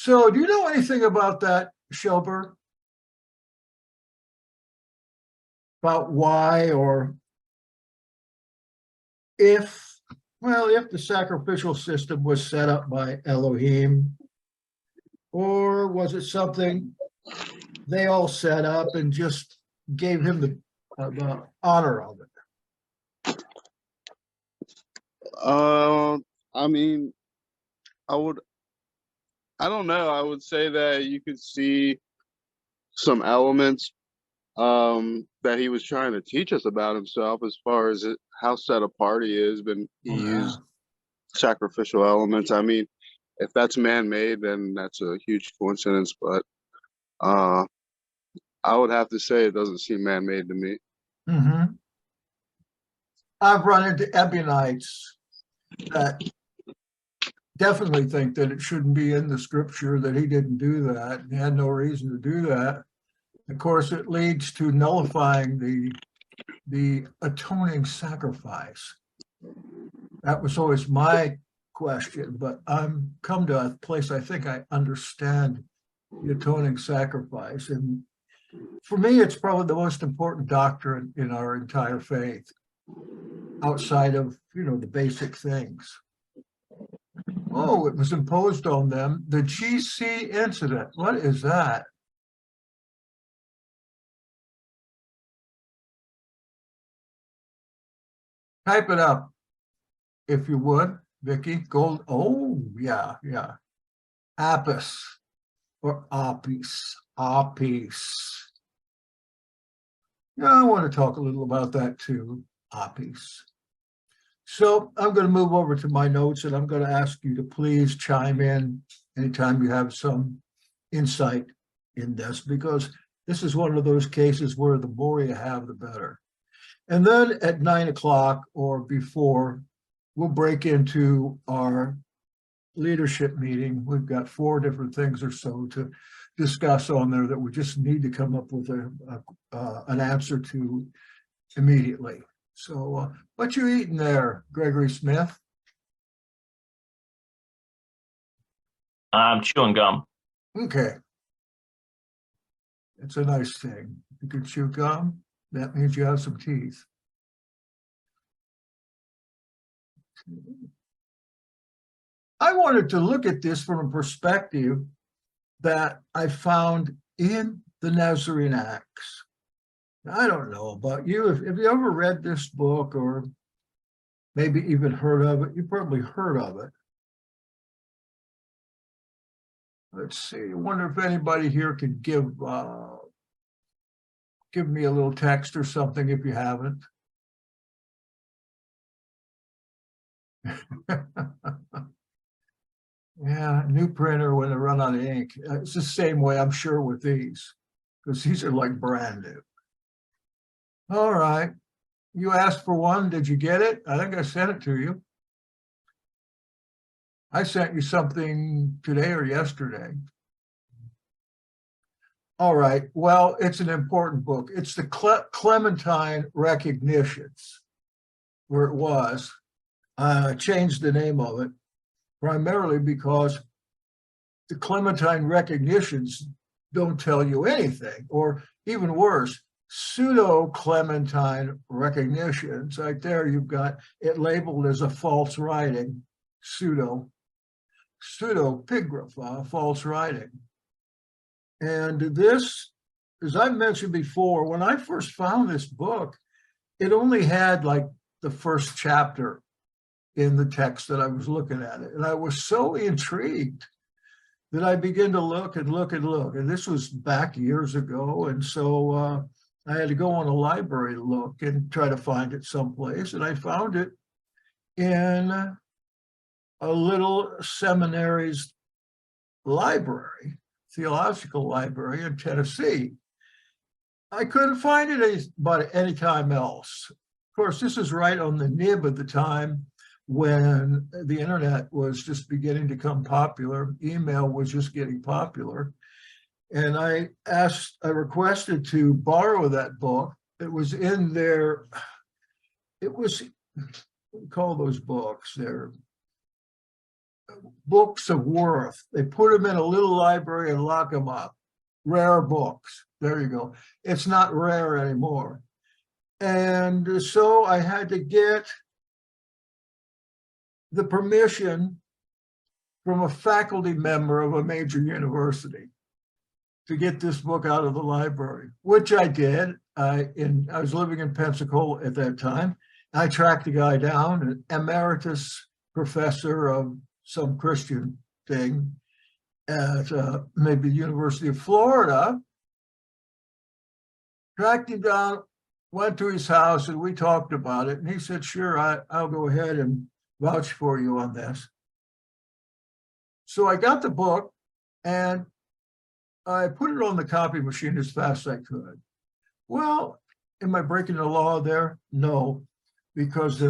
So do you know anything about that, Shelber? About why or if, well, if the sacrificial system was set up by Elohim, or was it something they all set up and just gave him the honor of it? I mean, I would, I don't know. I would say that you could see some elements that he was trying to teach us about himself as far as how set apart he is, but he Oh, yeah. used sacrificial elements. I mean, if that's man-made, then that's a huge coincidence, but uh, I would have to say it doesn't seem man-made to me. Mm-hmm. I've run into Ebionites that definitely think that it shouldn't be in the scripture, that he didn't do that. He had no reason to do that. Of course, it leads to nullifying the atoning sacrifice. That was always my question, but I'm come to a place I think I understand the atoning sacrifice. And for me, it's probably the most important doctrine in our entire faith, outside of, the basic things. Oh, it was imposed on them. The GC incident. What is that? Type it up, if you would, Vicky. Gold. Oh, yeah. Apis or Apis. Apis. Yeah, I want to talk a little about that too. Apis. So I'm going to move over to my notes, and I'm going to ask you to please chime in anytime you have some insight in this, because this is one of those cases where the more you have, the better. And then at 9 o'clock or before, we'll break into our leadership meeting. We've got 4 different things or so to discuss on there that we just need to come up with an answer to immediately. So what you eating there, Gregory Smith? I'm chewing gum. Okay. It's a nice thing. You can chew gum. That means you have some teeth. I wanted to look at this from a perspective that I found in the Nazarene Acts. I don't know about you. If you ever read this book or maybe even heard of it, you probably heard of it. Let's see. I wonder if anybody here could give me a little text or something if you haven't. Yeah, new printer when they run out of ink. It's the same way, I'm sure, with these, because these are like brand new. All right. You asked for one. Did you get it? I think I sent it to you. I sent you something today or yesterday. All right. Well, it's an important book. It's the Clementine Recognitions, where it was. I changed the name of it primarily because the Clementine Recognitions don't tell you anything, or even worse, pseudo-Clementine Recognitions. Right there, you've got it labeled as a false writing, pseudepigraph, false writing. And this, as I mentioned before, when I first found this book, it only had like the first chapter in the text that I was looking at it. And I was so intrigued that I began to look and look and look. And this was back years ago. And so I had to go on a library to look and try to find it someplace. And I found it in a little seminary's library, theological library in Tennessee. I couldn't find it any time else. Of course, this is right on the nib of the time when the internet was just beginning to become popular. Email was just getting popular. And I requested to borrow that book. It was in there. It was, what do you call those books? They're books of worth. They put them in a little library and lock them up. Rare books. There you go. It's not rare anymore. And so I had to get the permission from a faculty member of a major university to get this book out of the library, which I did. I was living in Pensacola at that time. I tracked the guy down, an emeritus professor of some Christian thing at maybe the University of Florida. Tracked him down, went to his house, and we talked about it. And he said, sure, I'll go ahead and vouch for you on this. So I got the book and I put it on the copy machine as fast as I could. Well, am I breaking the law there? No, because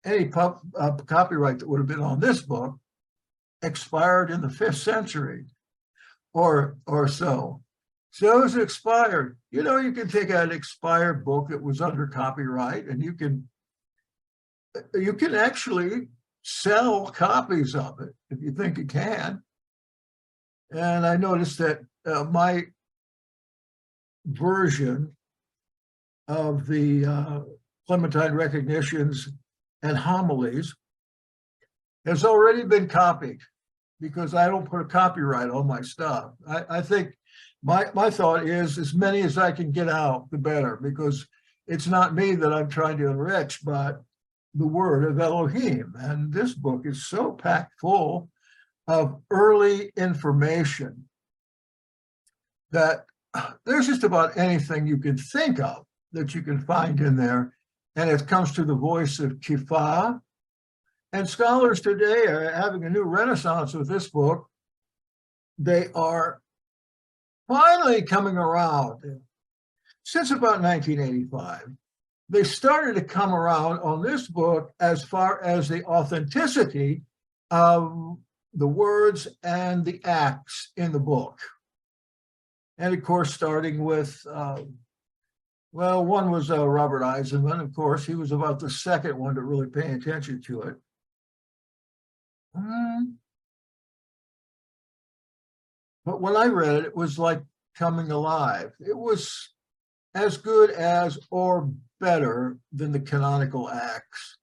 any copyright that would have been on this book expired in the 5th century or so. So it's expired. You know, you can take an expired book that was under copyright and you can actually sell copies of it if you think you can. And I noticed that my version of the Clementine recognitions and homilies has already been copied because I don't put a copyright on my stuff. I think my thought is as many as I can get out, the better, because it's not me that I'm trying to enrich, but the word of Elohim. And this book is so packed full of early information that there's just about anything you can think of that you can find in there. And it comes to the voice of Kefa. And scholars today are having a new renaissance with this book. They are finally coming around. Since about 1985, they started to come around on this book as far as the authenticity of the words and the acts in the book. And of course, starting with, well, one was Robert Eisenman, of course. He was about the second one to really pay attention to it. But when I read it, it was like coming alive. It was as good as or better than the canonical acts.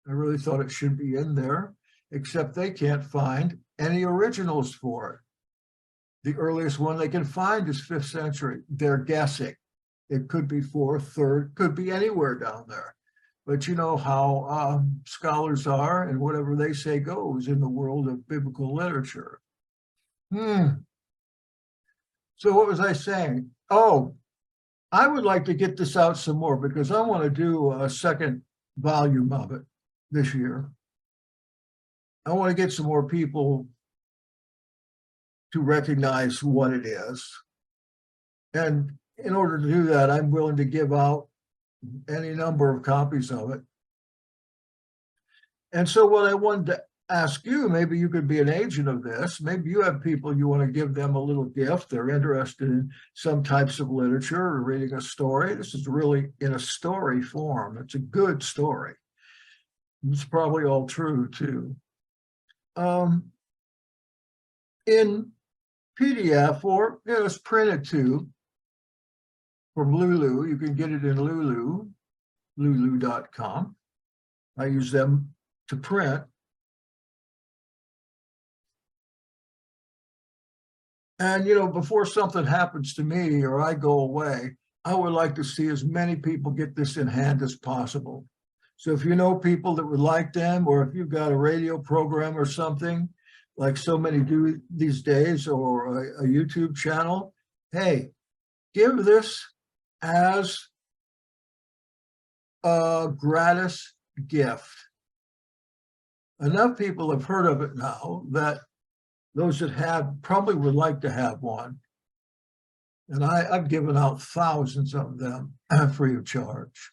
I really thought it should be in there, except they can't find any originals for it. The earliest one they can find is 5th century. They're guessing. It could be 4th, 3rd, could be anywhere down there. But you know how scholars are, and whatever they say goes in the world of biblical literature. So what was I saying? Oh, I would like to get this out some more because I want to do a second volume of it this year. I want to get some more people to recognize what it is. And in order to do that, I'm willing to give out any number of copies of it. And so what I wanted to ask you, maybe you could be an agent of this. Maybe you have people you want to give them a little gift. They're interested in some types of literature or reading a story. This is really in a story form. It's a good story. It's probably all true too. In PDF, or it's printed too, from Lulu. You can get it in lulu.com. I use them to print. And, you know, before something happens to me or I go away, I would like to see as many people get this in hand as possible. So if you know people that would like them, or if you've got a radio program or something, like so many do these days, or a YouTube channel, hey, give this as a gratis gift. Enough people have heard of it now that those that have probably would like to have one. And I've given out thousands of them free of charge.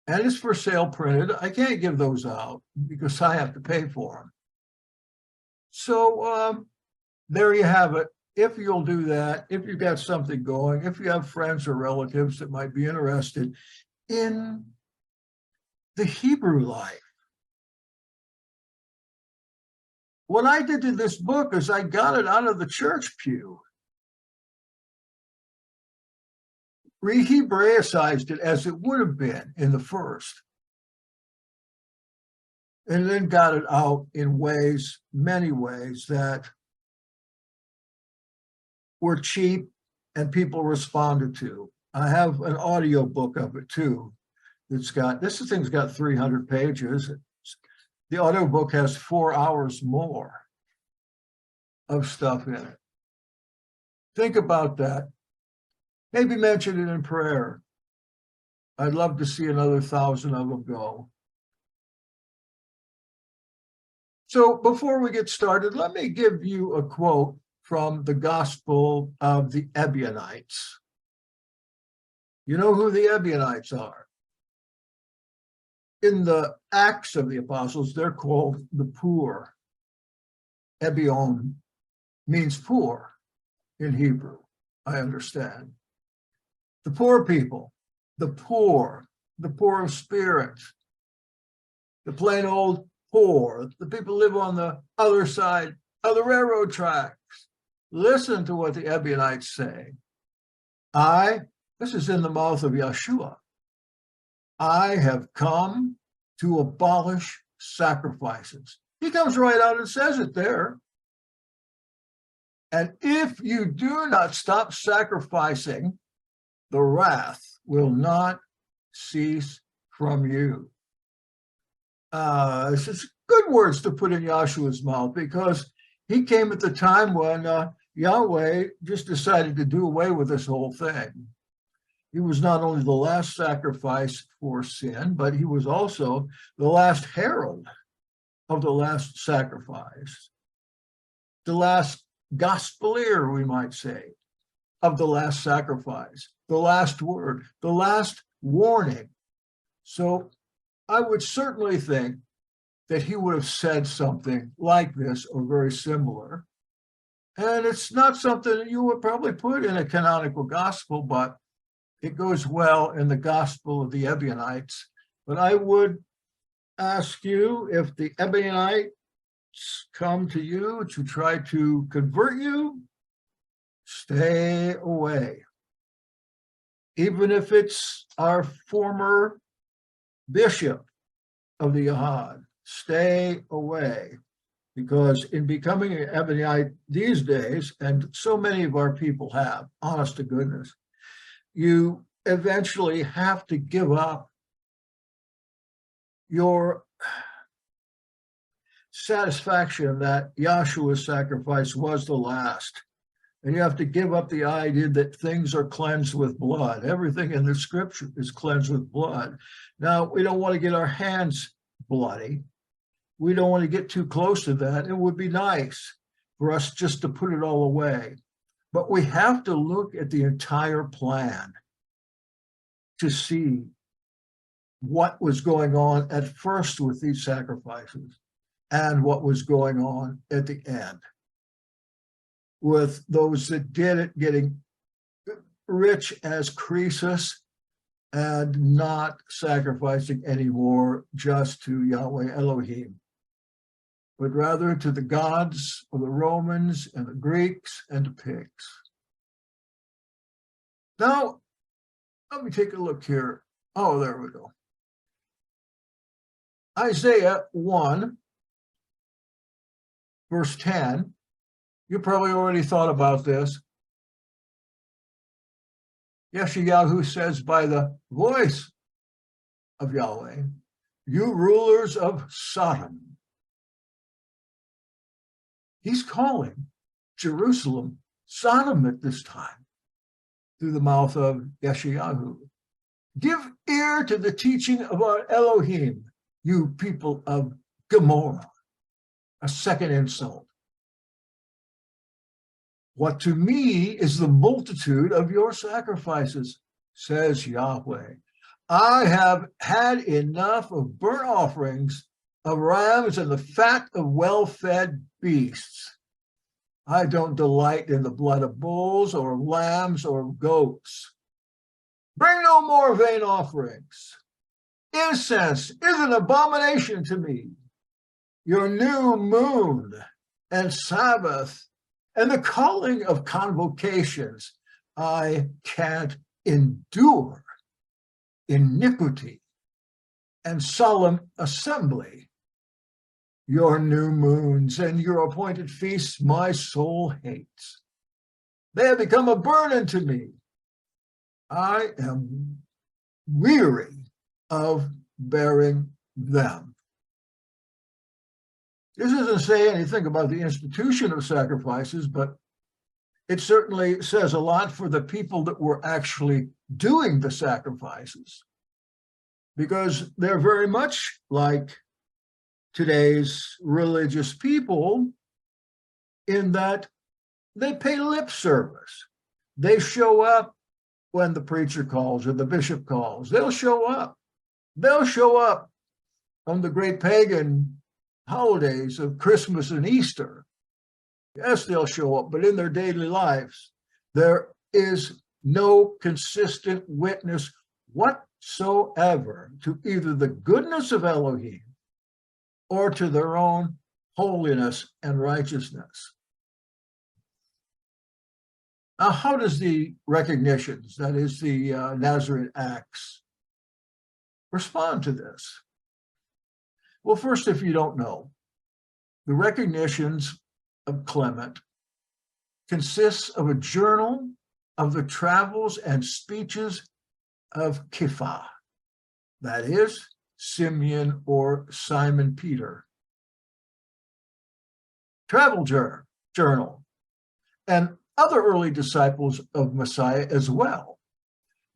And it's for sale printed. I can't give those out because I have to pay for them. So there you have it. If you'll do that, if you've got something going, if you have friends or relatives that might be interested in the Hebrew life, what I did to this book is I got it out of the church pew, re-Hebraicized it as it would have been in the first, and then got it out in ways, many ways, that were cheap and people responded to. I have an audio book of it too. It's got, this thing's got 300 pages. The audio book has 4 hours more of stuff in it. Think about that. Maybe mention it in prayer. I'd love to see another 1,000 of them go. So before we get started, let me give you a quote from the Gospel of the Ebionites. You know who the Ebionites are? In the Acts of the Apostles, they're called the poor. Ebion means poor in Hebrew, I understand. The poor people, the poor of spirit, the plain old poor, the people who live on the other side of the railroad tracks. Listen to what the Ebionites say. This is in the mouth of Yeshua, I have come to abolish sacrifices. He comes right out and says it there. And if you do not stop sacrificing, the wrath will not cease from you. It's just good words to put in Yahshua's mouth, because he came at the time when Yahweh just decided to do away with this whole thing. He was not only the last sacrifice for sin, but he was also the last herald of the last sacrifice, the last gospelier, we might say, of the last sacrifice, the last word, the last warning. So I would certainly think that he would have said something like this or very similar. And it's not something that you would probably put in a canonical gospel, but it goes well in the Gospel of the Ebionites. But I would ask you, if the Ebionites come to you to try to convert you, stay away. Even if it's our former bishop of the Yahad, stay away. Because in becoming an Ebionite these days, and so many of our people have, honest to goodness, you eventually have to give up your satisfaction that Yahshua's sacrifice was the last. And you have to give up the idea that things are cleansed with blood. Everything in the scripture is cleansed with blood. Now, we don't want to get our hands bloody. We don't want to get too close to that. It would be nice for us just to put it all away. But we have to look at the entire plan to see what was going on at first with these sacrifices and what was going on at the end with those that did it getting rich as Croesus and not sacrificing anymore just to Yahweh Elohim, but rather to the gods of the Romans and the Greeks and the pigs. Now, let me take a look here. Oh, there we go. Isaiah 1, verse 10. You probably already thought about this. YHWH says, by the voice of Yahweh, you rulers of Sodom. He's calling Jerusalem Sodom at this time through the mouth of YHWH. Give ear to the teaching of our Elohim, you people of Gomorrah. A second insult. What to me is the multitude of your sacrifices, says Yahweh. I have had enough of burnt offerings, of rams, and the fat of well-fed beasts. I don't delight in the blood of bulls or lambs or goats. Bring no more vain offerings. Incense is an abomination to me. Your new moon and Sabbath and the calling of convocations. I can't endure iniquity and solemn assembly. Your new moons and your appointed feasts my soul hates. They have become a burden to me. I am weary of bearing them. This doesn't say anything about the institution of sacrifices, but it certainly says a lot for the people that were actually doing the sacrifices, because they're very much like today's religious people in that they pay lip service. They show up when the preacher calls or the bishop calls. They'll show up. They'll show up on the great pagan holidays of Christmas and Easter. Yes, they'll show up, but in their daily lives, there is no consistent witness whatsoever to either the goodness of Elohim or to their own holiness and righteousness. Now, how does the recognitions, that is the Nazarene acts, respond to this? Well, first, if you don't know, the recognitions of Clement consists of a journal of the travels and speeches of Kefa, that is, Simeon or Simon Peter. Travel journal, and other early disciples of Messiah as well.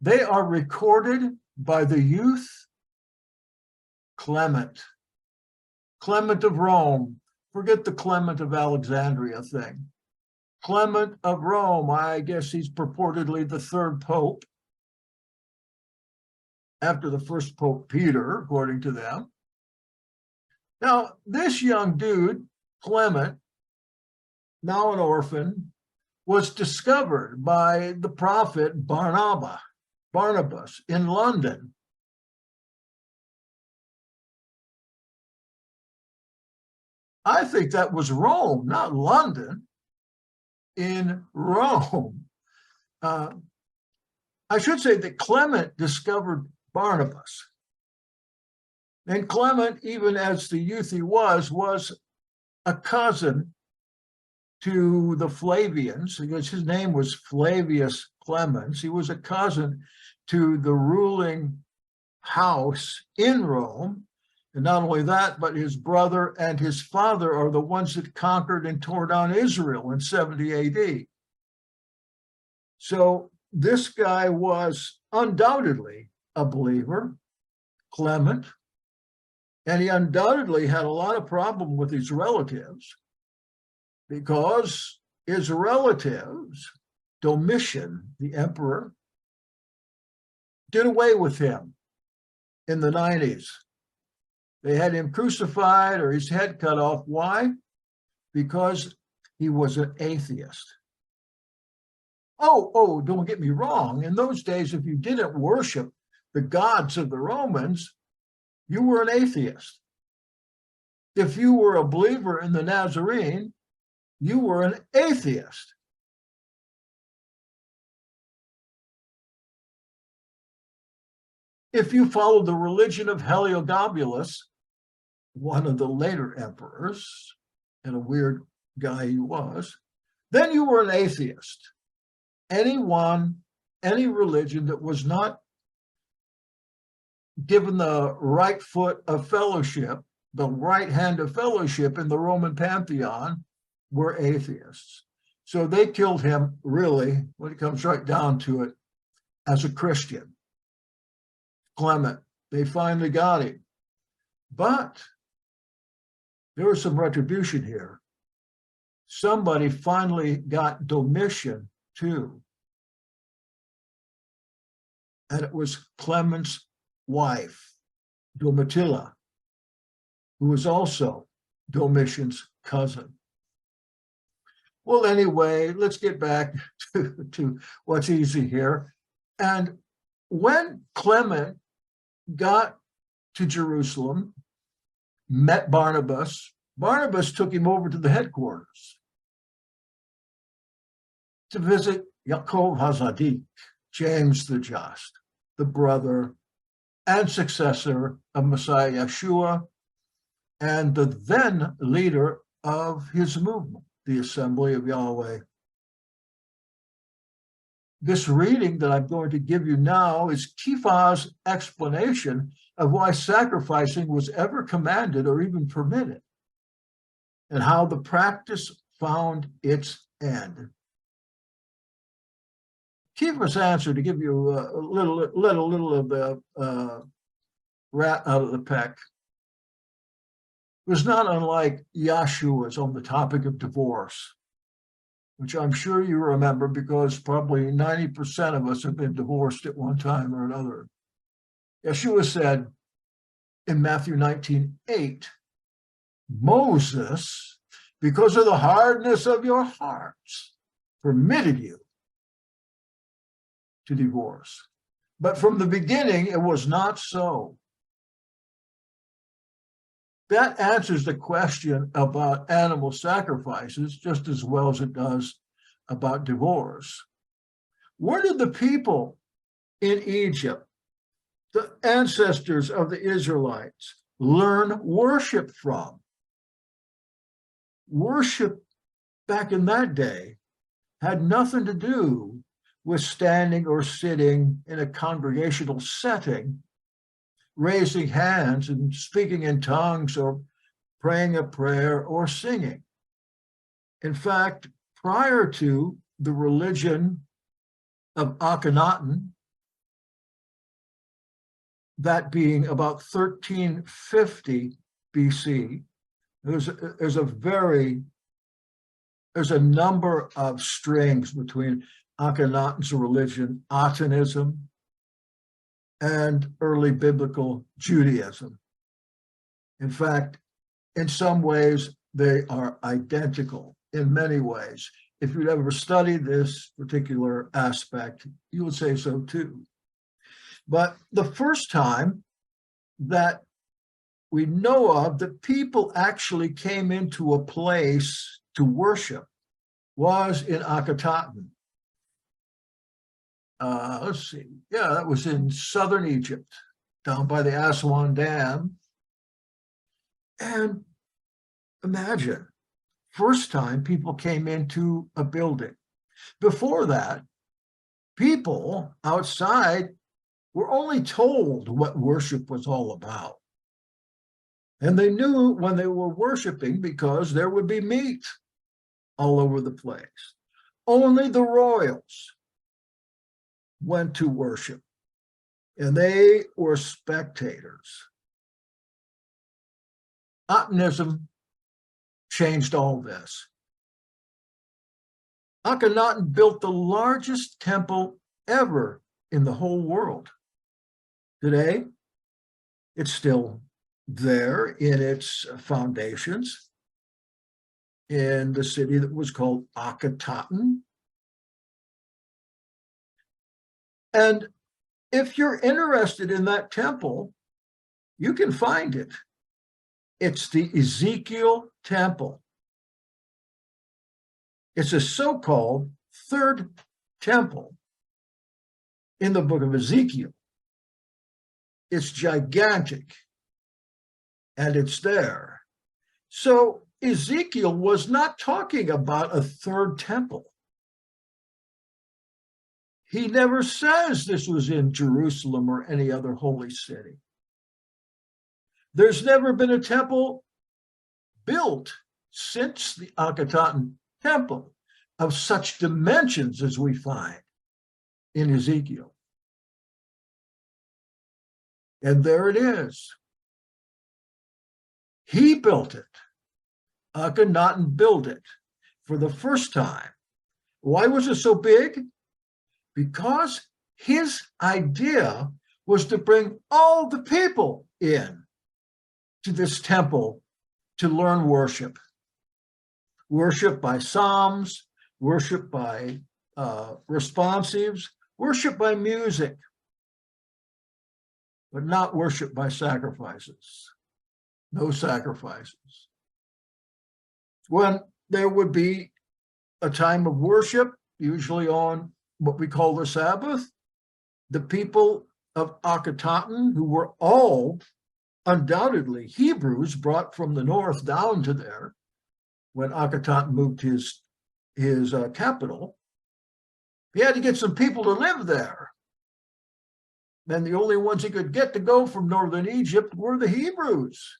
They are recorded by the youth Clement of Rome. Forget the Clement of Alexandria thing. Clement of Rome, I guess he's purportedly the third pope after the first Pope Peter, according to them. Now, this young dude, Clement, now an orphan, was discovered by the prophet Barnabas in London. I think that was Rome, not London, in Rome. I should say that Clement discovered Barnabas. And Clement, even as the youth he was a cousin to the Flavians, because his name was Flavius Clemens. He was a cousin to the ruling house in Rome. And not only that, but his brother and his father are the ones that conquered and tore down Israel in 70 AD. So this guy was undoubtedly a believer, Clement, and he undoubtedly had a lot of problem with his relatives because his relatives, Domitian, the emperor, did away with him in the 90s. They had him crucified or his head cut off. Why? Because he was an atheist. Oh, don't get me wrong. In those days, if you didn't worship the gods of the Romans, you were an atheist. If you were a believer in the Nazarene, you were an atheist. If you followed the religion of Heliogabalus, one of the later emperors, and a weird guy he was, then you were an atheist. Any religion that was not given the right foot of fellowship, the right hand of fellowship in the Roman pantheon, were atheists. So they killed him, really, when it comes right down to it, as a Christian. Clement, they finally got him. But there was some retribution here. Somebody finally got Domitian too. And it was Clement's wife, Domitilla, who was also Domitian's cousin. Well, anyway, let's get back to what's easy here. And when Clement got to Jerusalem, met Barnabas, Barnabas took him over to the headquarters to visit Yaakov HaZadik, James the Just, the brother and successor of Messiah Yeshua, and the then leader of his movement, the Assembly of Yahweh. This reading that I'm going to give you now is Kefa's explanation of why sacrificing was ever commanded or even permitted, and how the practice found its end. Kefa's answer, to give you a little of the rat out of the peck, was not unlike Yahshua's on the topic of divorce, which I'm sure you remember because probably 90% of us have been divorced at one time or another. Yeshua said in Matthew 19:8, Moses, because of the hardness of your hearts, permitted you to divorce. But from the beginning, it was not so. That answers the question about animal sacrifices just as well as it does about divorce. Where did the people in Egypt, the ancestors of the Israelites, learn worship from? Worship back in that day had nothing to do with standing or sitting in a congregational setting, raising hands and speaking in tongues or praying a prayer or singing. In fact, prior to the religion of Akhenaten, that being about 1350 BC, there's a number of strings between Akhenaten's religion, Atenism, and early biblical Judaism. In fact, in some ways, they are identical in many ways. If you'd ever studied this particular aspect, you would say so too. But the first time that we know of that people actually came into a place to worship was in Akhenaten. Let's see. Yeah, that was in southern Egypt, down by the Aswan Dam. And imagine, first time people came into a building. Before that, people outside were only told what worship was all about. And they knew when they were worshiping because there would be meat all over the place. Only the royals went to worship, and they were spectators. Atenism changed all this. Akhenaten built the largest temple ever in the whole world. Today, it's still there in its foundations in the city that was called Akhenaten. And if you're interested in that temple, you can find it. It's the Ezekiel Temple. It's a so-called third temple in the book of Ezekiel. It's gigantic, and it's there. So Ezekiel was not talking about a third temple. He never says this was in Jerusalem or any other holy city. There's never been a temple built since the Akhenaten temple of such dimensions as we find in Ezekiel. And there it is. He built it. Akhenaten built it for the first time. Why was it so big? Because his idea was to bring all the people in to this temple to learn worship. Worship by psalms, worship by responsives, worship by music, but not worship by sacrifices. No sacrifices. when there would be a time of worship, usually on what we call the Sabbath, the people of Akhenaten, who were all undoubtedly Hebrews brought from the north down to there, when Akhenaten moved his capital, he had to get some people to live there. And the only ones he could get to go from northern Egypt were the Hebrews.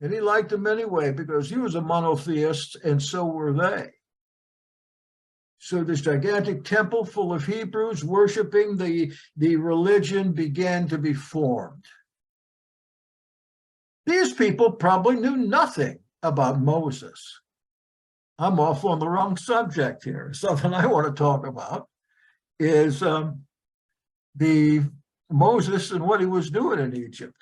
And he liked them anyway because he was a monotheist and so were they. So this gigantic temple full of Hebrews worshiping the religion began to be formed. These people probably knew nothing about Moses. I'm off on the wrong subject here. Something I want to talk about is the Moses and what he was doing in Egypt.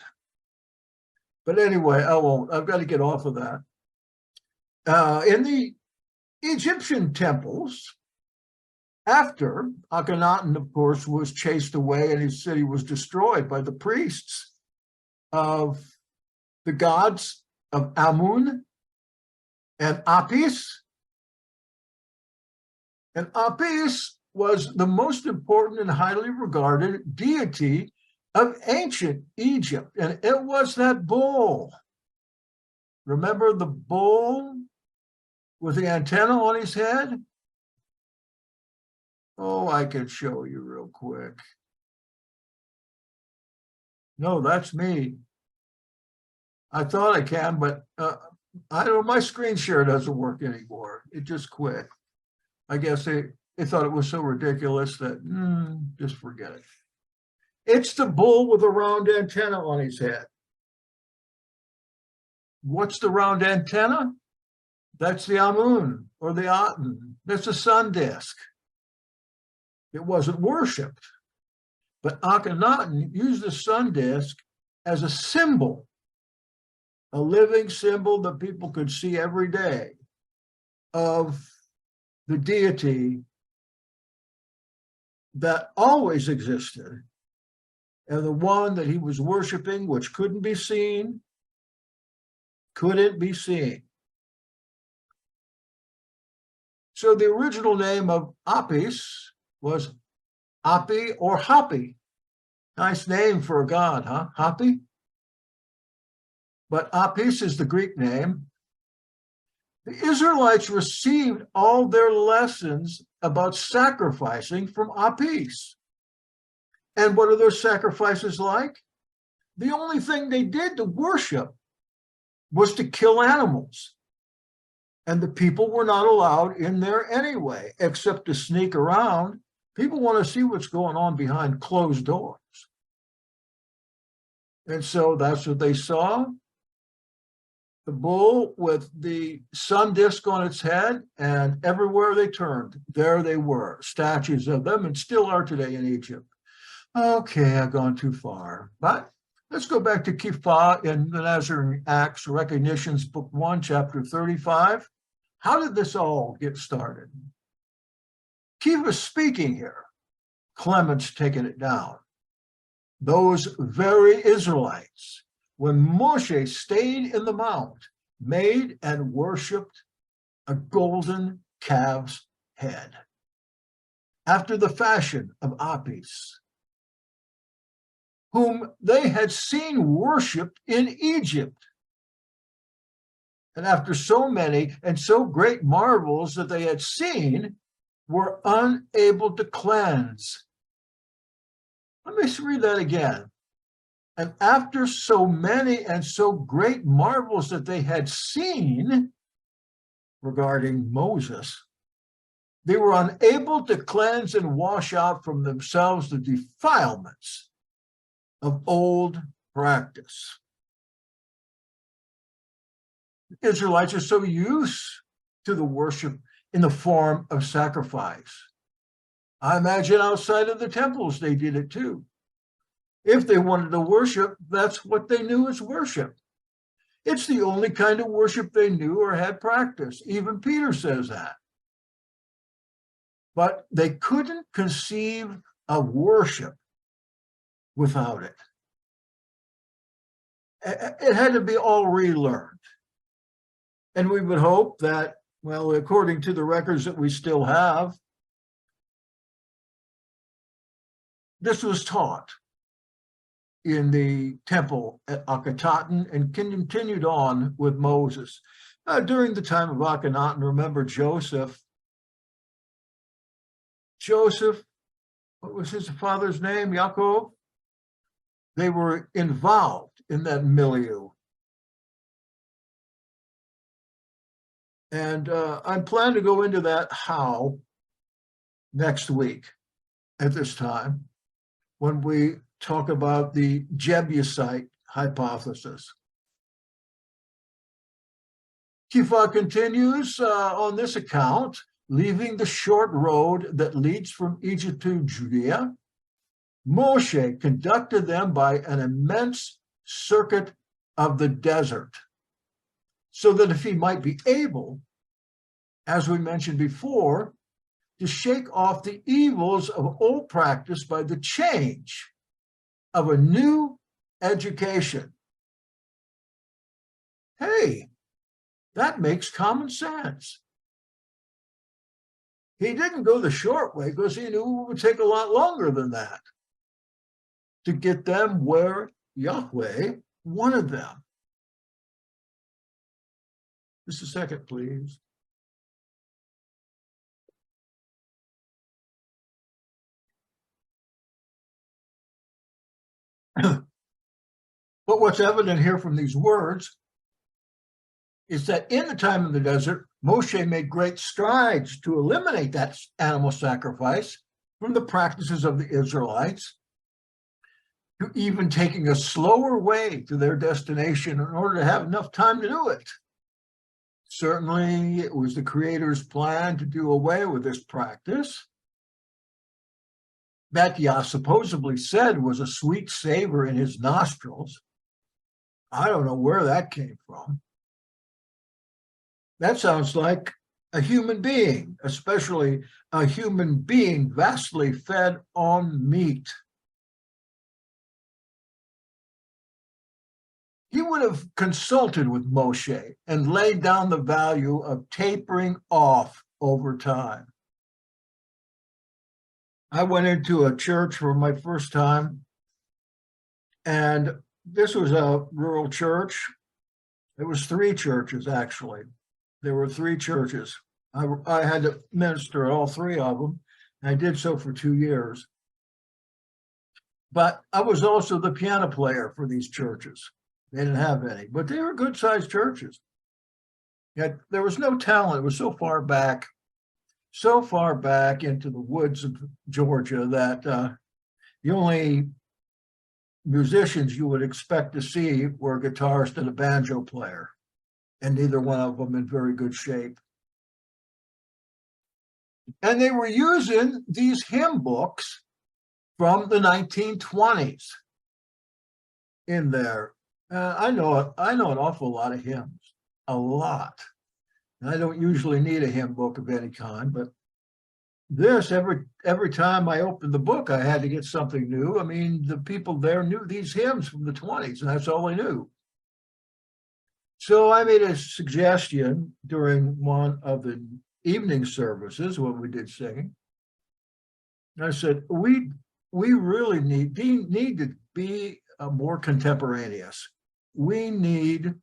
But anyway, I won't. I've got to get off of that. In the Egyptian temples, after Akhenaten, of course, was chased away and his city was destroyed by the priests of the gods of Amun and Apis. And Apis was the most important and highly regarded deity of ancient Egypt. And it was that bull. Remember the bull with the antenna on his head? Oh, I could show you real quick. No, that's me. I thought I can, but I don't know, my screen share doesn't work anymore. It just quit. I guess they thought it was so ridiculous that just forget it. It's the bull with a round antenna on his head. What's the round antenna? That's the Amun or the Aten. That's a sun disk. It wasn't worshipped, but Akhenaten used the sun disk as a symbol, a living symbol that people could see every day of the deity that always existed, and the one that he was worshiping, which couldn't be seen. So the original name of Apis was Api or Hapi. Nice name for a god, huh? Hapi? But Apis is the Greek name. The Israelites received all their lessons about sacrificing from Apis. And what are those sacrifices like? The only thing they did to worship was to kill animals. And the people were not allowed in there anyway, except to sneak around. People want to see what's going on behind closed doors. And so that's what they saw. The bull with the sun disk on its head, and everywhere they turned, there they were, statues of them, and still are today in Egypt. Okay, I've gone too far, but let's go back to Kefa in the Nazarene Acts, Recognitions, Book 1, Chapter 35. How did this all get started? Kefa's speaking here. Clement's taking it down. Those very Israelites, when Moshe stayed in the mount, made and worshipped a golden calf's head, after the fashion of Apis, whom they had seen worshipped in Egypt. And after so many and so great marvels that they had seen, were unable to cleanse. Let me read that again. And after so many and so great marvels that they had seen regarding Moses, they were unable to cleanse and wash out from themselves the defilements of old practice. The Israelites are so used to the worship in the form of sacrifice. I imagine outside of the temples they did it too. If they wanted to worship, that's what they knew as worship. It's the only kind of worship they knew or had practiced. Even Peter says that. But they couldn't conceive of worship without it. It had to be all relearned. And we would hope that, well, according to the records that we still have, this was taught in the temple at Akhenaten and continued on with Moses. During the time of Akhenaten, remember Joseph, what was his father's name? Yaakov? They were involved in that milieu. And I plan to go into that how next week at this time when we talk about the Jebusite hypothesis. Kefa continues on this account, leaving the short road that leads from Egypt to Judea, Moshe conducted them by an immense circuit of the desert, so that if he might be able, as we mentioned before, to shake off the evils of old practice by the change of a new education. Hey, that makes common sense. He didn't go the short way because he knew it would take a lot longer than that to get them where Yahweh wanted them. Just a second, please. But what's evident here from these words is that in the time of the desert, Moshe made great strides to eliminate that animal sacrifice from the practices of the Israelites, to even taking a slower way to their destination in order to have enough time to do it. Certainly, it was the Creator's plan to do away with this practice that Yah supposedly said was a sweet savor in his nostrils. I don't know where that came from. That sounds like a human being, especially a human being vastly fed on meat. He would have consulted with Moshe and laid down the value of tapering off over time. I went into a church for my first time, and this was a rural church. It was 3 churches, actually. There were 3 churches. I had to minister at all 3 of them. And I did so for 2 years. But I was also the piano player for these churches. They didn't have any, but they were good-sized churches. Yet there was no talent. It was so far back into the woods of Georgia that the only musicians you would expect to see were a guitarist and a banjo player, and neither one of them in very good shape. And they were using these hymn books from the 1920s in there. I know an awful lot of hymns, a lot. And I don't usually need a hymn book of any kind, but this, every time I opened the book, I had to get something new. I mean, the people there knew these hymns from the 20s, and that's all they knew. So I made a suggestion during one of the evening services when we did singing. I said, we really need to be more contemporaneous. We need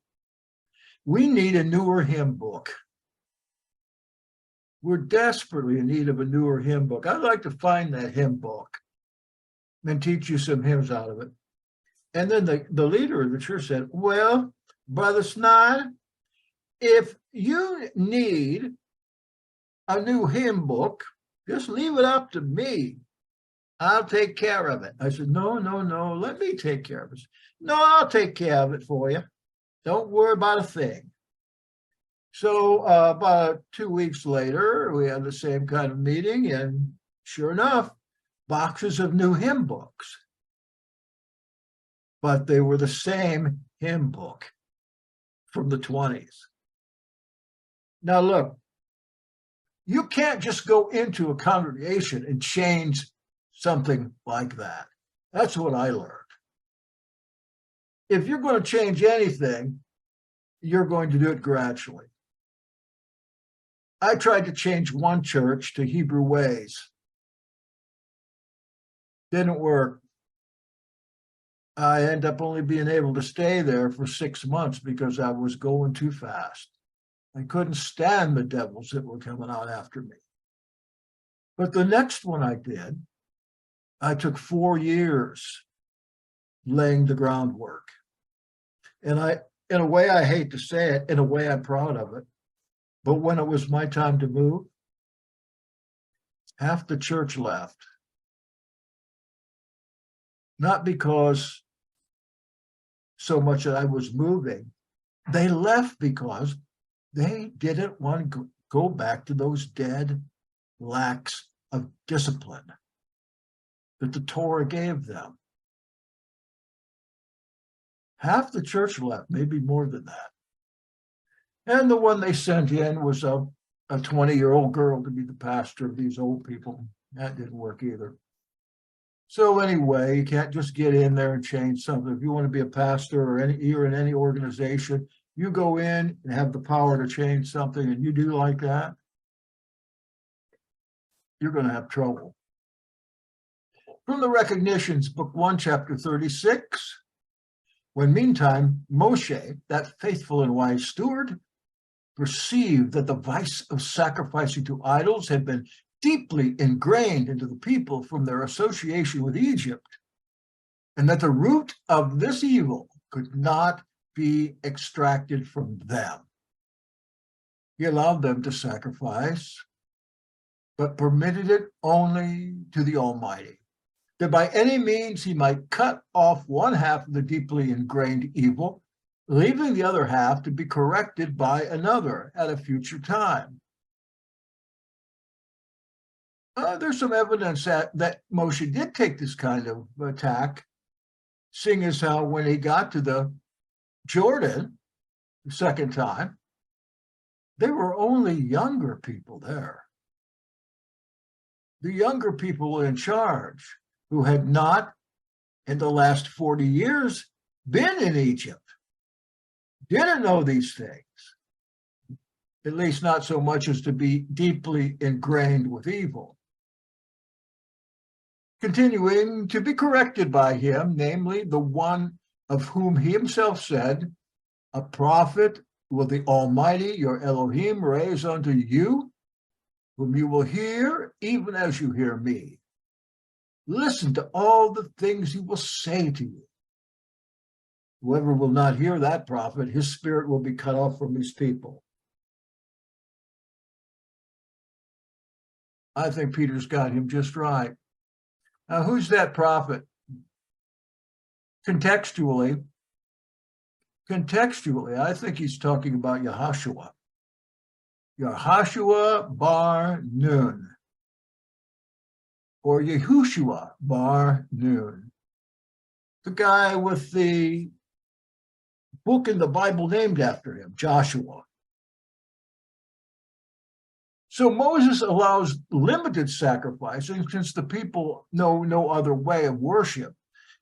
a newer hymn book. We're desperately in need of a newer hymn book. I'd like to find that hymn book and teach you some hymns out of it. And then the leader of the church said, well, Brother Snyder, if you need a new hymn book, just leave it up to me. I'll take care of it. I said, no, let me take care of it. No, I'll take care of it for you. Don't worry about a thing. So about 2 weeks later, we had the same kind of meeting, and sure enough, boxes of new hymn books. But they were the same hymn book from the 20s. Now look, you can't just go into a congregation and change something like that. That's what I learned. If you're going to change anything, you're going to do it gradually. I tried to change one church to Hebrew ways. Didn't work. I ended up only being able to stay there for 6 months because I was going too fast. I couldn't stand the devils that were coming out after me. But the next one I did, I took 4 years laying the groundwork. And in a way, I hate to say it, in a way, I'm proud of it. But when it was my time to move, half the church left. Not because so much that I was moving. They left because they didn't want to go back to those dead lacks of discipline that the Torah gave them. Half the church left, maybe more than that. And the one they sent in was a 20-year-old girl to be the pastor of these old people. That didn't work either. So anyway, you can't just get in there and change something. If you want to be a pastor or you're in any organization, you go in and have the power to change something and you do like that, you're going to have trouble. From the Recognitions, Book 1, Chapter 36, when meantime, Moshe, that faithful and wise steward, perceived that the vice of sacrificing to idols had been deeply ingrained into the people from their association with Egypt, and that the root of this evil could not be extracted from them. He allowed them to sacrifice, but permitted it only to the Almighty, that by any means he might cut off one half of the deeply ingrained evil, leaving the other half to be corrected by another at a future time. There's some evidence that Moshe did take this kind of attack, seeing as how when he got to the Jordan the second time, there were only younger people there. The younger people were in charge, who had not, in the last 40 years, been in Egypt, didn't know these things, at least not so much as to be deeply ingrained with evil. Continuing to be corrected by him, namely the one of whom he himself said, a prophet will the Almighty, your Elohim, raise unto you, whom you will hear even as you hear me. Listen to all the things he will say to you. Whoever will not hear that prophet, his spirit will be cut off from his people. I think Peter's got him just right. Now, who's that prophet? Contextually, I think he's talking about YHWH. YHWH bar Nun, or Yahushua bar Nun, the guy with the book in the Bible named after him, Joshua. So Moses allows limited sacrificing since the people know no other way of worship,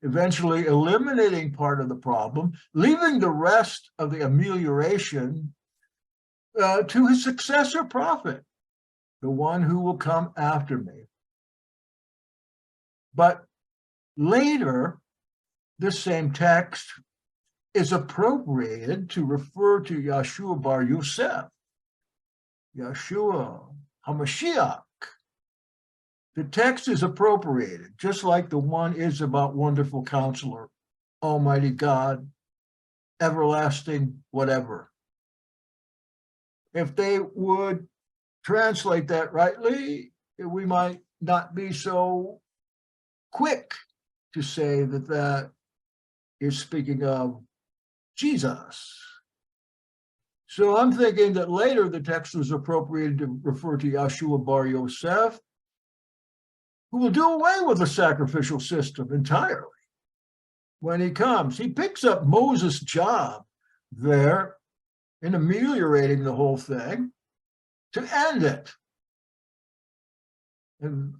eventually eliminating part of the problem, leaving the rest of the amelioration to his successor prophet, the one who will come after me. But later, this same text is appropriated to refer to Yeshua bar Yosef, Yeshua HaMashiach. The text is appropriated, just like the one is about Wonderful Counselor, Almighty God, Everlasting whatever. If they would translate that rightly, we might not be so quick to say that that is speaking of Jesus. So I'm thinking that later the text was appropriated to refer to Yeshua bar Yosef, who will do away with the sacrificial system entirely when he comes. He picks up Moses' job there in ameliorating the whole thing to end it. And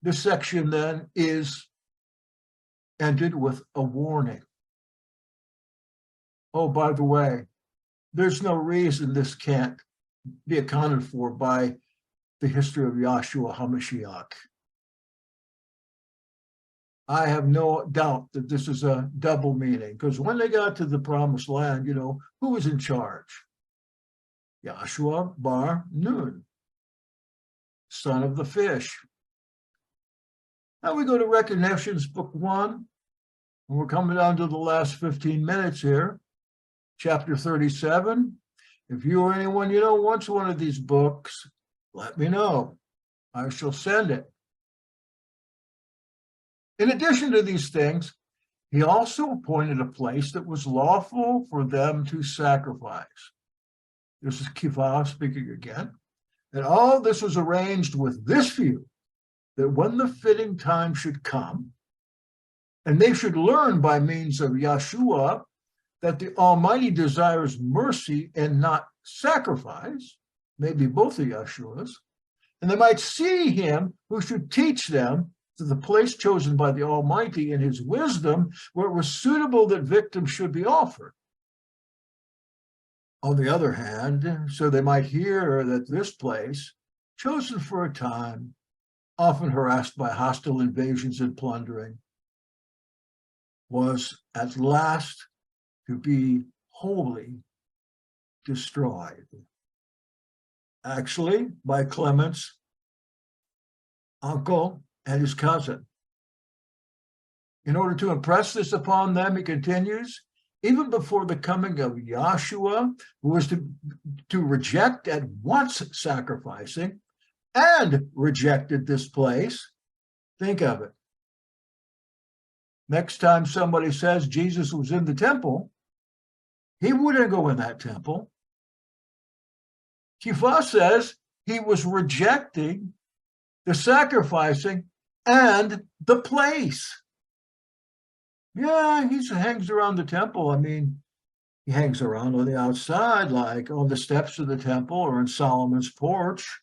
this section then is ended with a warning. Oh, by the way, there's no reason this can't be accounted for by the history of Yahshua HaMashiach. I have no doubt that this is a double meaning, because when they got to the promised land, who was in charge? Yahshua Bar Nun, son of the fish. Now we go to Recognitions, Book 1, and we're coming down to the last 15 minutes here, chapter 37. If you or anyone wants one of these books, let me know. I shall send it. In addition to these things, he also appointed a place that was lawful for them to sacrifice. This is Kefa speaking again. And all this was arranged with this view, that when the fitting time should come, and they should learn by means of Yahshua that the Almighty desires mercy and not sacrifice, maybe both of Yahshua's, and they might see him who should teach them to the place chosen by the Almighty in his wisdom, where it was suitable that victims should be offered. On the other hand, so they might hear that this place, chosen for a time, often harassed by hostile invasions and plundering, was at last to be wholly destroyed. Actually, by Clement's uncle and his cousin. In order to impress this upon them, he continues, even bore the coming of Yahshua, who was to reject at once sacrificing, and rejected this place. Think of it. Next time somebody says Jesus was in the temple, he wouldn't go in that temple. Kefa says he was rejecting the sacrificing and the place. Yeah, he hangs around the temple. I mean, he hangs around on the outside, like on the steps of the temple or in Solomon's porch.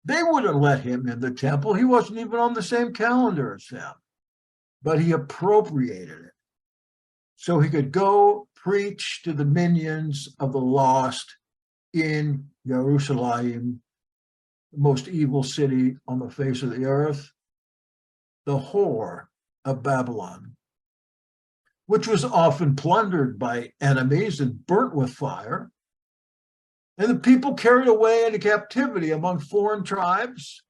They wouldn't let him in the temple. He wasn't even on the same calendar as them, but he appropriated it so he could go preach to the minions of the lost in Jerusalem, the most evil city on the face of the earth, the whore of Babylon, which was often plundered by enemies and burnt with fire, and the people carried away into captivity among foreign tribes,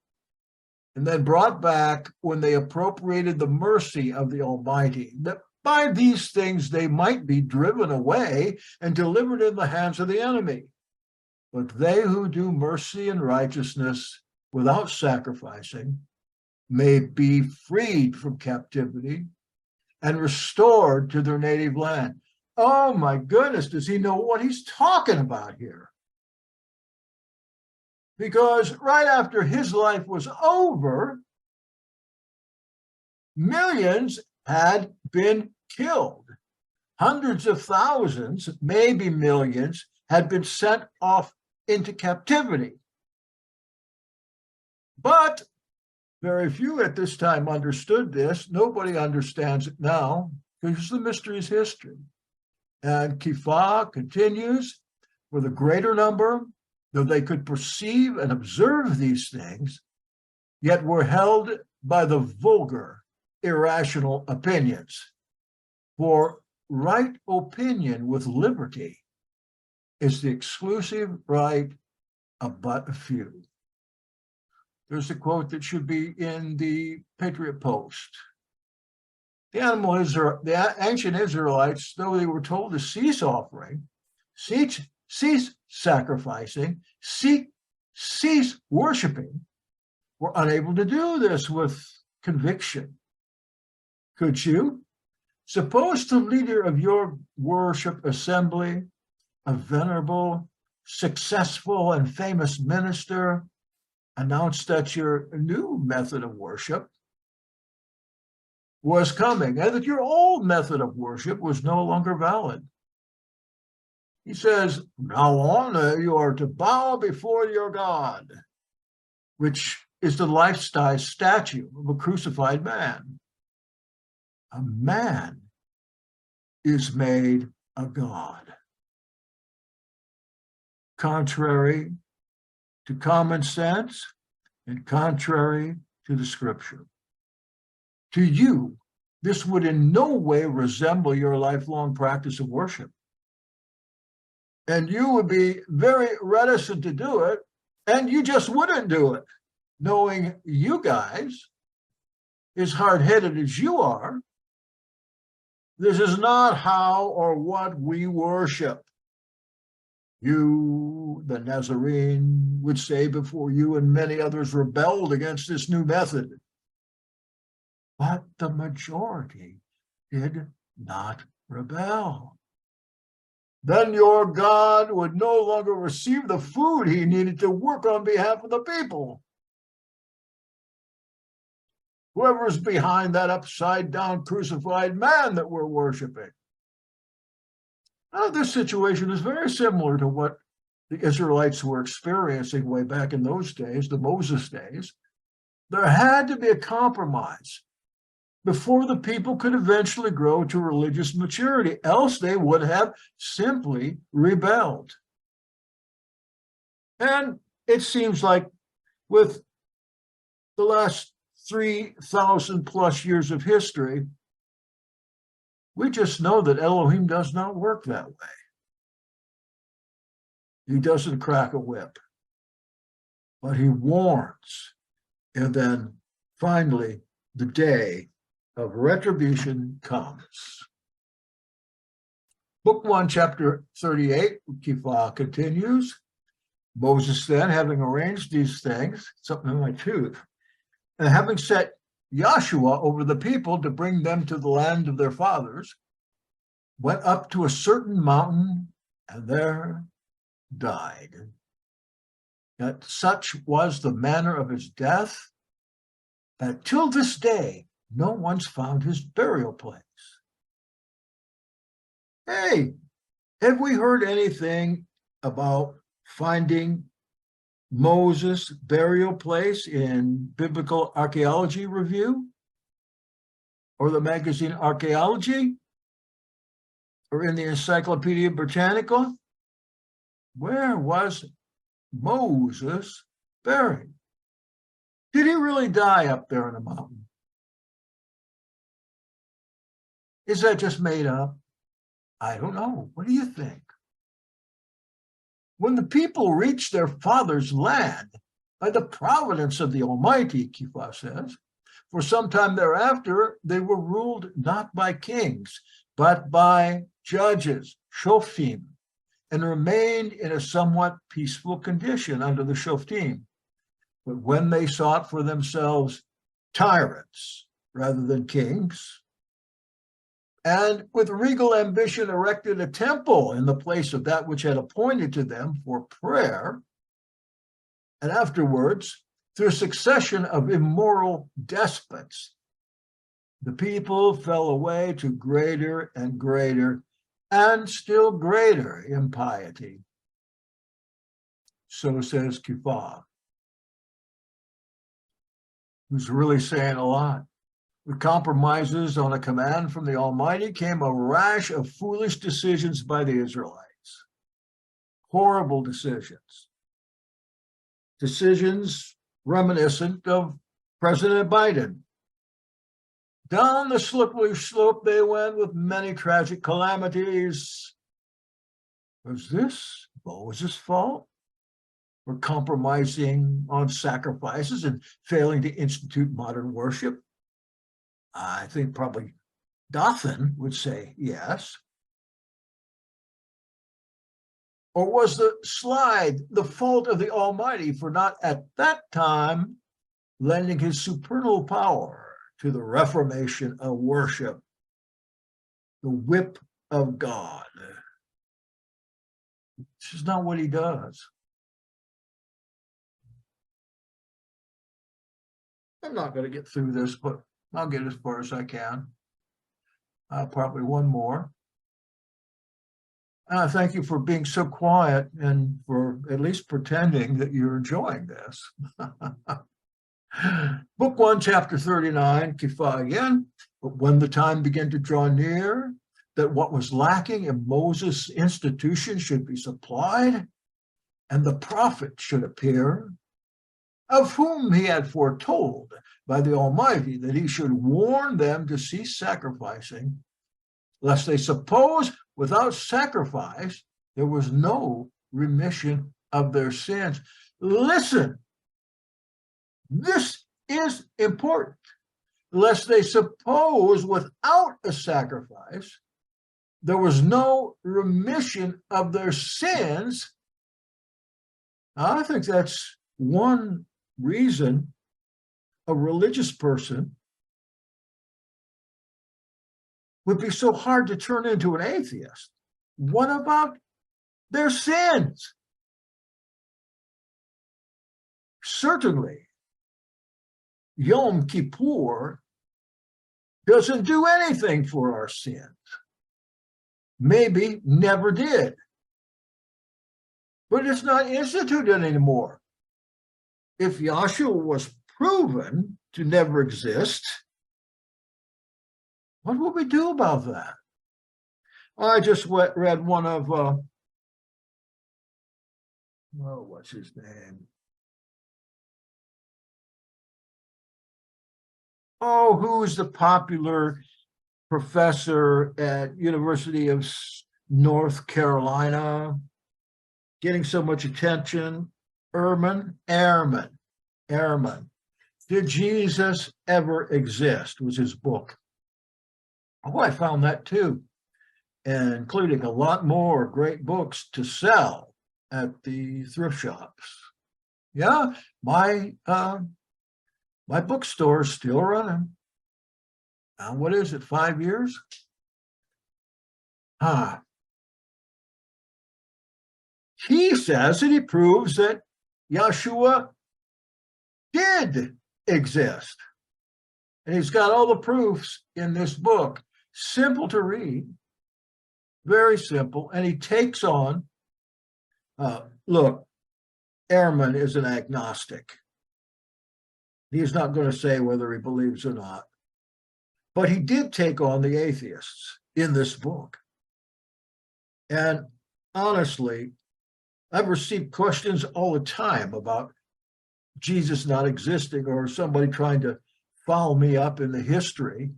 and then brought back when they appropriated the mercy of the Almighty, that by these things they might be driven away and delivered in the hands of the enemy. But they who do mercy and righteousness without sacrificing may be freed from captivity and restored to their native land. Oh my goodness, does he know what he's talking about here? Because right after his life was over, millions had been killed. Hundreds of thousands, maybe millions, had been sent off into captivity. But very few at this time understood this. Nobody understands it now because the mystery is history. And Kefa continues, for the greater number, though they could perceive and observe these things, yet were held by the vulgar, irrational opinions. For right opinion with liberty is the exclusive right of but a few. There's a quote that should be in the Patriot Post. The ancient Israelites, though they were told to cease offering, cease sacrificing, cease worshiping, were unable to do this with conviction. Could you? Suppose the leader of your worship assembly, a venerable, successful, and famous minister, announced that your new method of worship was coming and that your old method of worship was no longer valid. He says, from now on, you are to bow before your God, which is the life-size statue of a crucified man. A man is made a god. contrary to common sense and contrary to the scripture. To you, this would in no way resemble your lifelong practice of worship. And you would be very reticent to do it, and you just wouldn't do it, knowing you guys, as hard-headed as you are, this is not how or what we worship. You, the Nazarene, would say before you and many others rebelled against this new method. But the majority did not rebel. Then your God would no longer receive the food he needed to work on behalf of the people. Whoever's behind that upside-down crucified man that we're worshiping. Now, this situation is very similar to what the Israelites were experiencing way back in those days, the Moses days. There had to be a compromise before the people could eventually grow to religious maturity, else they would have simply rebelled. And it seems like with the last 3,000 plus years of history, we just know that Elohim does not work that way. He doesn't crack a whip, but he warns. And then finally, the day of retribution comes. Book 1, chapter 38, Kefa continues. Moses then, having arranged these things, something in my tooth, and having set Joshua over the people to bring them to the land of their fathers, went up to a certain mountain and there died. That such was the manner of his death, that till this day no one's found his burial place. Hey, have we heard anything about finding Moses' burial place in Biblical Archaeology Review or the magazine Archaeology or in the Encyclopedia Britannica? Where was Moses buried? Did he really die up there in the mountain? Is that just made up? I don't know. What do you think? When the people reached their father's land by the providence of the Almighty, Kefa says, for some time thereafter, they were ruled not by kings, but by judges, shoftim, and remained in a somewhat peaceful condition under the shoftim. But when they sought for themselves tyrants rather than kings, and with regal ambition erected a temple in the place of that which had appointed to them for prayer, and afterwards, through a succession of immoral despots, the people fell away to greater and greater and still greater impiety. So says Kefa, who's really saying a lot. With compromises on a command from the Almighty came a rash of foolish decisions by the Israelites. Horrible decisions. Decisions reminiscent of President Biden. Down the slippery slope they went with many tragic calamities. Was this Moses' fault for compromising on sacrifices and failing to institute modern worship? I think probably Dathan would say yes. Or was the slide the fault of the Almighty for not at that time lending his supernal power to the reformation of worship, the whip of God? This is not what he does. I'm not going to get through this, but I'll get as far as I can. Probably one more. Thank you for being so quiet and for at least pretending that you're enjoying this. Book 1, chapter 39, Kefa again. But when the time began to draw near that what was lacking in Moses' institution should be supplied, and the prophet should appear, of whom he had foretold by the Almighty that he should warn them to cease sacrificing, lest they suppose without sacrifice there was no remission of their sins. Listen, this is important. Lest they suppose without a sacrifice there was no remission of their sins. I think that's one reason a religious person would be so hard to turn into an atheist. What about their sins? Certainly, Yom Kippur doesn't do anything for our sins. Maybe never did. But it's not instituted anymore. If Yahshua was proven to never exist, what will we do about that? I just read one of, what's his name? Oh, who's the popular professor at University of North Carolina, getting so much attention? Ehrman. Did Jesus ever exist? Was his book. Oh, I found that too, including a lot more great books to sell at the thrift shops. Yeah, my bookstore is still running. What is it, 5 years? He says that he proves that Yahshua did exist. And he's got all the proofs in this book. Simple to read, very simple. And he takes on, look, Ehrman is an agnostic. He's not going to say whether he believes or not. But he did take on the atheists in this book. And honestly, I've received questions all the time about Jesus not existing, or somebody trying to follow me up in the history.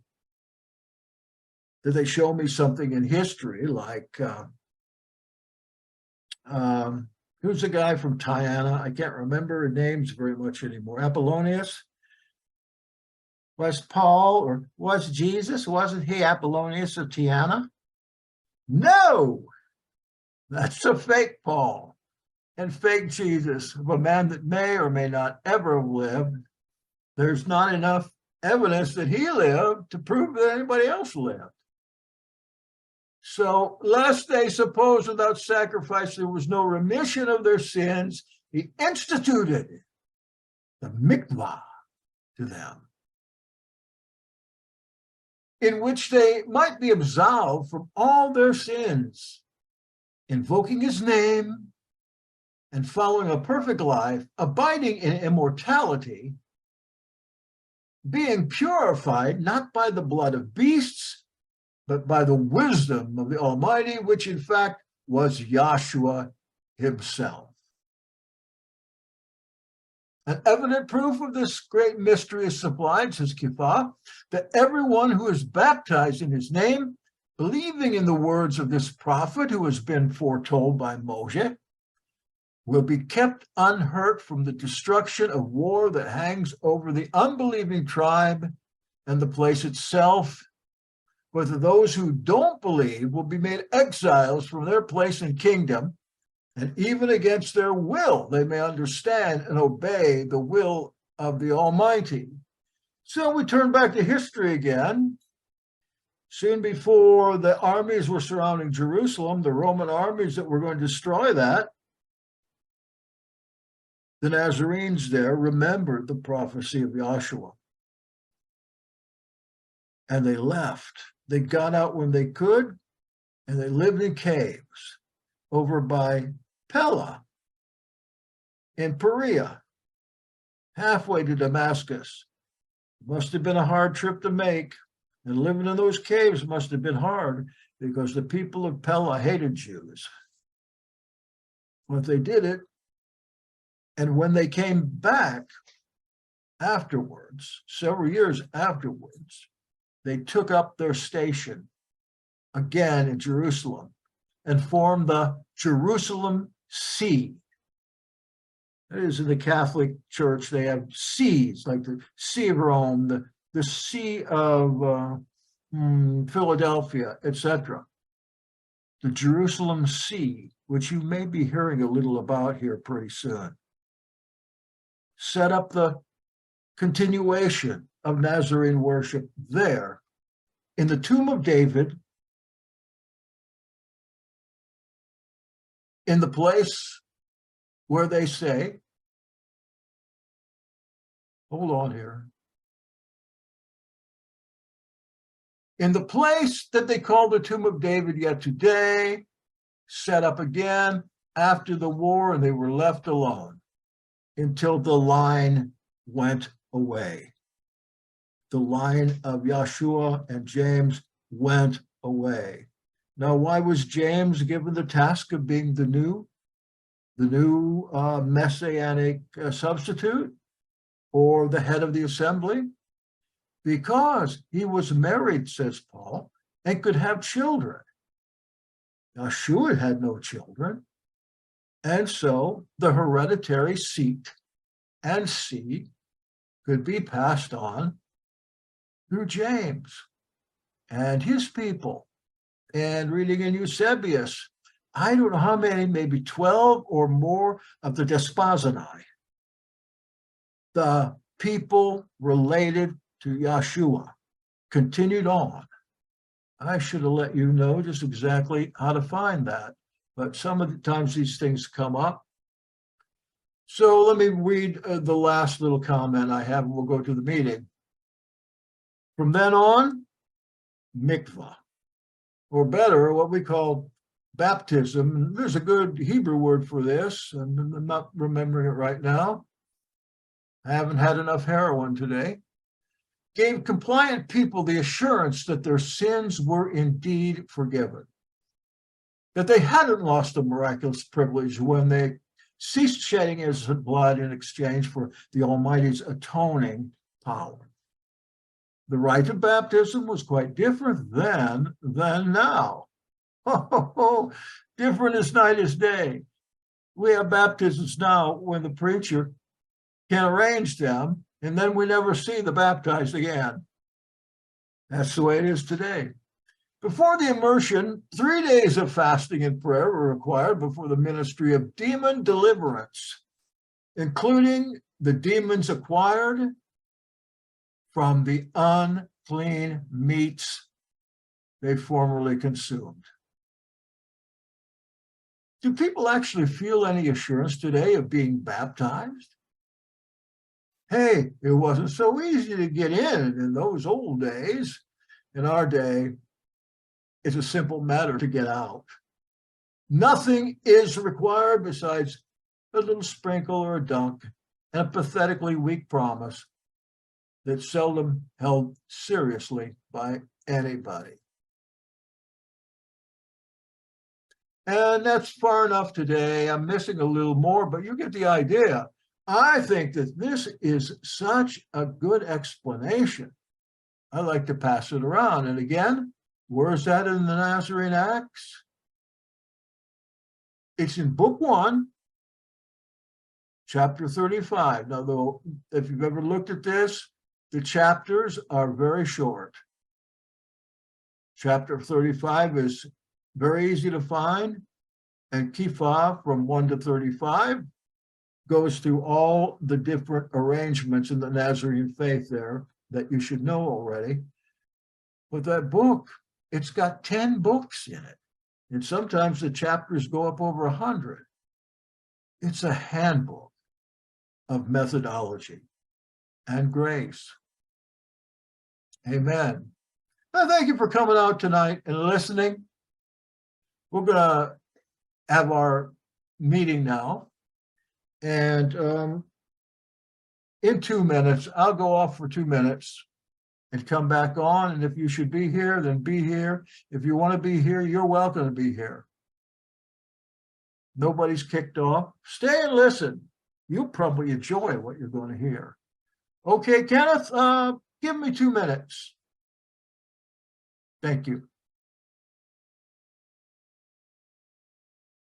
Did they show me something in history like, who's the guy from Tiana? I can't remember names very much anymore. Apollonius? Was Paul, or was Jesus, wasn't he Apollonius of Tiana? No, that's a fake Paul and fake Jesus of a man that may or may not ever have lived. There's not enough evidence that he lived to prove that anybody else lived. So, lest they suppose without sacrifice there was no remission of their sins, he instituted the mikvah to them, in which they might be absolved from all their sins, invoking his name and following a perfect life, abiding in immortality, being purified not by the blood of beasts, but by the wisdom of the Almighty, which in fact was Yahshua himself. An evident proof of this great mystery is supplied, says Kefa, that everyone who is baptized in his name, believing in the words of this prophet who has been foretold by Moshe, will be kept unhurt from the destruction of war that hangs over the unbelieving tribe and the place itself. But those who don't believe will be made exiles from their place and kingdom, and even against their will, they may understand and obey the will of the Almighty. So we turn back to history again. Soon before the armies were surrounding Jerusalem, the Roman armies that were going to destroy that, the Nazarenes there remembered the prophecy of Yahshua. And they left. They got out when they could, and they lived in caves over by Pella in Perea, halfway to Damascus. Must have been a hard trip to make, and living in those caves must have been hard because the people of Pella hated Jews. But they did it And when they came back afterwards, several years afterwards, they took up their station again in Jerusalem and formed the Jerusalem See. That is, in the Catholic Church, they have sees, like the See of Rome, the See of Philadelphia, etc. The Jerusalem See, which you may be hearing a little about here pretty soon, set up the continuation of Nazarene worship there in the tomb of David, in the place where they say, hold on here, in the place that they call the tomb of David yet today, set up again after the war, and they were left alone until the line went away. The line of Yeshua and James went away. Now, why was James given the task of being the new messianic substitute or the head of the assembly? Because he was married, says Paul, and could have children. Yeshua had no children, and so the hereditary seat and seed could be passed on through James and his people. And reading in Eusebius, I don't know how many, maybe 12 or more of the desposinai, the people related to Yeshua, continued on. I should have let you know just exactly how to find that, but some of the times these things come up. So let me read the last little comment I have, and we'll go to the meeting. From then on, mikvah, or better, what we call baptism. There's a good Hebrew word for this, and I'm not remembering it right now. I haven't had enough heroin today. Gave compliant people the assurance that their sins were indeed forgiven, that they hadn't lost a miraculous privilege when they ceased shedding innocent blood in exchange for the Almighty's atoning power. The rite of baptism was quite different then than now. Oh, different as night as day. We have baptisms now when the preacher can arrange them, and then we never see the baptized again. That's the way it is today. Before the immersion, 3 days of fasting and prayer were required before the ministry of demon deliverance, including the demons acquired from the unclean meats they formerly consumed. Do people actually feel any assurance today of being baptized? Hey, it wasn't so easy to get in those old days. In our day, it's a simple matter to get out. Nothing is required besides a little sprinkle or a dunk and a pathetically weak promise that's seldom held seriously by anybody. And that's far enough today. I'm missing a little more, but you get the idea. I think that this is such a good explanation. I like to pass it around. And again, where's that in the Nazarene Acts? It's in book 1, chapter 35. Now, though, if you've ever looked at this, the chapters are very short. Chapter 35 is very easy to find, and Kefa from 1 to 35 goes through all the different arrangements in the Nazarene faith there that you should know already. But that book, it's got 10 books in it, and sometimes the chapters go up over 100. It's a handbook of methodology and grace. Amen. Well, thank you for coming out tonight and listening. We're going to have our meeting now. And in 2 minutes, I'll go off for 2 minutes and come back on. And if you should be here, then be here. If you want to be here, you're welcome to be here. Nobody's kicked off. Stay and listen. you'll probably enjoy what you're going to hear. Okay, Kenneth, give me 2 minutes. Thank you.